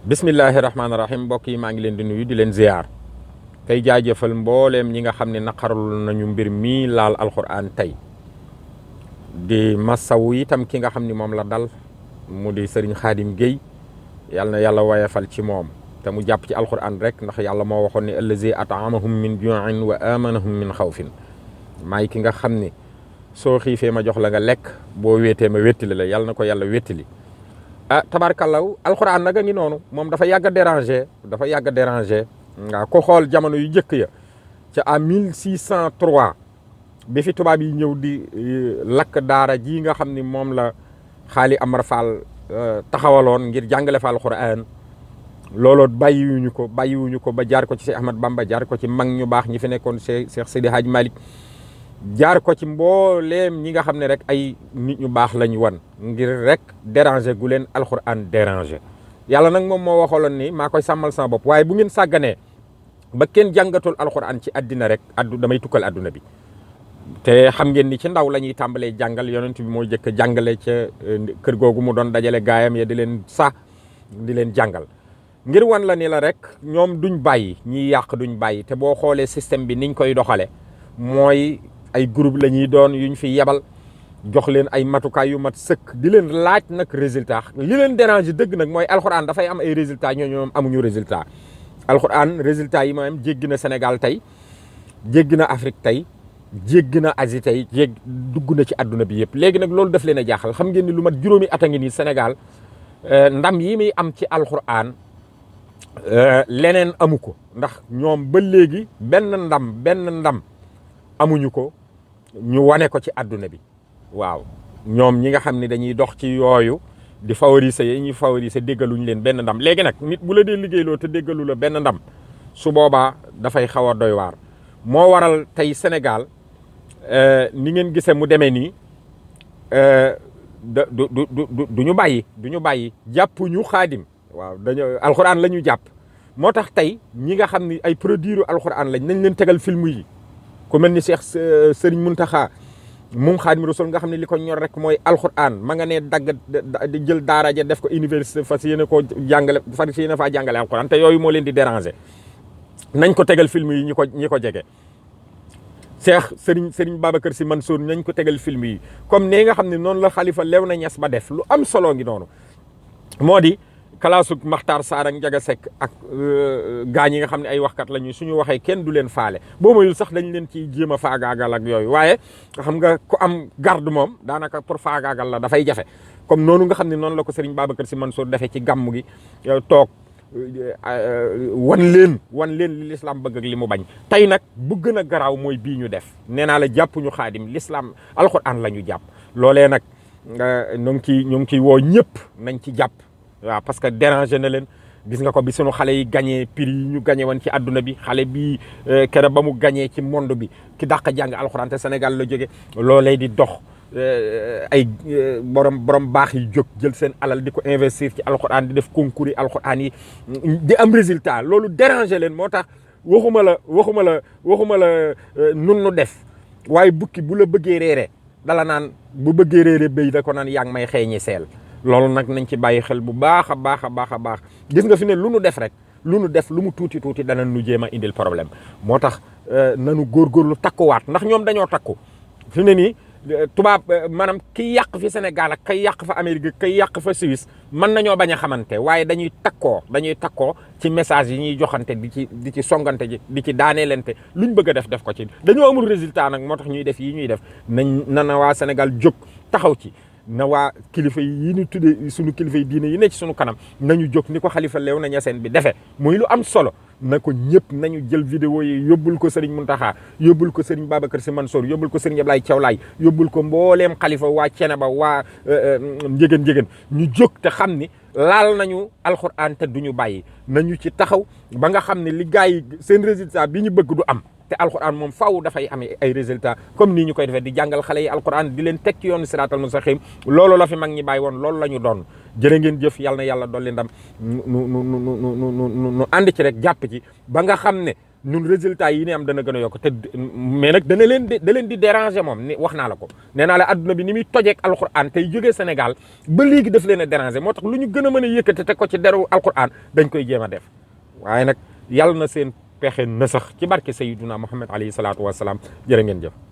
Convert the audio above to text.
bismillahi rahmaani rahim mbokk yi maa ngi leen di nuyu di leen ziar tey jaajëfal mbooleem ñi nga xam ne naqarul nañu mbir mii laal alxuraan tey di masawu itam ki nga xam ni moom la dal mu di sëriñ Xaadim Guèye yàlla na yàlla wayefal ci moom te mu jàpp ci alxuraan rek ndax yàlla moo waxoon ne allazi ataamahum min juin wa amanahum min xawfin maay ki nga xam ni soo xiifee ma jox la nga lekk boo wéetee ma wéttali la yàlla na ko yàlla wéttali tabarkallaw alxuraan nag a ngi noonu moom dafa yàgg a déranger nga ko xool jamono yu njëkk ya ca à 1603 bi fi tubaab yi ñëw di lakk daara ji nga xam ni moom la Xaali Amar Fall taxawaloon ngir jàngale fa alxuraan looloo bàyyiwuñu ko ba jaar ko ci Cheikh Ahmad Bamba jaar ko ci mag ñu baax ñi fi nekkoon Cheikh Seydi Hadj Malick jaar ko ci mbooleem ñi nga xam ne rek ay nit ñu baax lañu wan ngir rek déranger gu leen alxuraan déranger yàlla nag moom moo waxaloon ni maa koy sàmmal sama bopp waaye bu ngeen sàgganee ba kenn jàngatul alxuraan ci àddina rek damay tukkal àdduna bi te xam ngeen ni ci ndaw la ñuy tàmbalee jàngal yonent bi mooy jëkk jàngale ca kër googu mu doon dajale gaayam ya di leen di leen jàngal ngir wan la ni la rek ñoom duñ bàyyi ñiy yàq duñ bàyyi te boo xoolee système bi niñ koy doxale mooy ay groupe la ñuy doon yuñ fi yebal jox leen ay matukaay yu mat sëkk di leen laaj nag résultat li leen dérange dëgg nag mooy alxuraan dafay am ay résultat ñoom amuñu résultat alxuraan résultat yi moom jéggi na Sénégal tey jéggi na Afrique tey jéggi na Asie tey dugg na ci àdduna bi yëpp léegi nag loolu daf leen a jaaxal xam ngeen ni lu mat juróomi at a ngi nii Sénégal ndam yi muy am ci alxuraan leneen amu ko ndax ñoom ba léegi benn ndam amuñu ko ñu wane ko ci àdduna bi waaw ñoom ñi nga xam ne dañuy dox ci yooyu di favoriser yi ñuy favoriser déggaluñu leen benn ndam léegi nag nit bu la dee liggéeyloo te déggalu la benn ndam su boobaa dafay xaw a doy waar moo waral tey Sénégal ni ngeen gisee mu demee nii du ñu bàyyi jàppuñu Xaadim waaw alxuraan la ñu jàpp moo tax tey ñi nga xam ni ay produire alxuraan lañ nañ leen tegal film yi ku mel ni Cheikh Serigne Mountakha moom Xaadim Rasul nga xam ne li ko ñor rek mooy alxuraan ma nga ne dagg di jël daara ja def ko université fas yéene koo jàngale fas yéene faa jàngale alxuraan te yooyu moo leen di déranger nañ ko tegal film yi ñi ko jege Cheikh Serigne Babacar Sy Mansour nañ ko tegal film yi comme ne nga xam ne noonu la Xalifa Léona Niass ba def lu am solo ngi noonu moo di kalaasug Maxtaar Saar ak Njaga Sekk ak gaañ yi nga xam ne ay waxkat lañu suñu waxee kenn du leen faale boo mayul sax dañ leen ci jéem a faagaagal ak yooyu waaye xam nga ku am garde moom daanaka pour faagaagal la dafay jafe comme noonu nga xam ne noonu la ko Serigne Babacar Sy Mansour defee ci gàmm gi toog wan leen li l'islam bëgg ak li mu bañ tey nag bu gën a garaaw mooy bii ñu def nee naa la jàppuñu Xaadim l'islam alxuraan la ñu jàpp loolee nag ñu ngi ciy woo ñëpp nañ ci jàpp waaw parce que dérangé na leen gis nga ko bi sunu xale yi gagné prix yi ñu gagné woon ci àdduna bi xale bi keroog ba mu gagné ci monde bi ki dàq jàng alxuraan te Sénégal la jóge loolee di dox ay borom baax yi jóg jël seen alal di ko investir ci alxuraan di def concours yi alxuraan yi di am résultat loolu dérangé leen moo tax waxuma la nun nu def waaye bukki bu la bëggee réere dala naan bu bëggee réere béy da ko naan yaa ngi may xeeñi seel loolu nag nañ ci bàyyi xel bu baax a baax gis nga fi ne lu nu def lu mu tuuti dana nu jéem a indil problème moo tax nanu góorgóorlu takkuwaat ndax ñoom dañoo takku fi ne nii tubaab maanaam kiy yàq fi Sénégal ak kay yàq fa Amérique kay yàq fa Suisse mën nañoo bañ a xamante waaye dañuy takkoo ci message yi ñuy joxante di ci songante ji di ci daaneelente luñ bëgg a def ko ci dañoo amul résultat nag moo tax ñuy def yi ñuy def na waa Sénégal jóg taxaw ci na waa kilifa yi ñu tuddee sunu kilifa yi diine yi ne ci sunu kanam nañu jóg ni ko Xalifa Léona Niassène bi defee muy lu am solo na ko ñëpp nañu jël vidéo yi yóbbul ko Serigne Mountakha yóbbul ko Serigne Babacar Sy Mansour yóbbul ko Serigne Ablaye Thiaw Laye yóbbul ko mbooleem xalifa waa Ceneba waa njëgën ñu jóg te xam ni laal nañu alxuraan te duñu bàyyi nañu ci taxaw ba nga xam ne li gars yi seen résultat bi ñu bëgg du am te alxuraan moom faaw dafay amee ay résultats comme nii ñu koy defee di jàngal xale yi alxuraan di leen teg ci yoonu siraatal mustaqim loolu la fi mag ñi bàyyi woon loolu la ñu doon jërë ngeen jëf yàlla na yàlla dolli ndam nu ànd ci rek jàpp ci ba nga xam ne ñun résultat yi ni am dana gën a yokk te mais nag da leen di déranger moom ni wax naa la ko nee naa la adduna bi ni muy tojeek alquran tey jógee Sénégal ba léegi daf leen a déranger moo tax lu ñu gën a mën a yëkkate te ko ci deru alquran dañ koy jéem a def waaye nag yàlla na seen pexe na sax ci barke Sayyiduna Muhammad alayhi salaatu wasalaam jërë ngeen jëf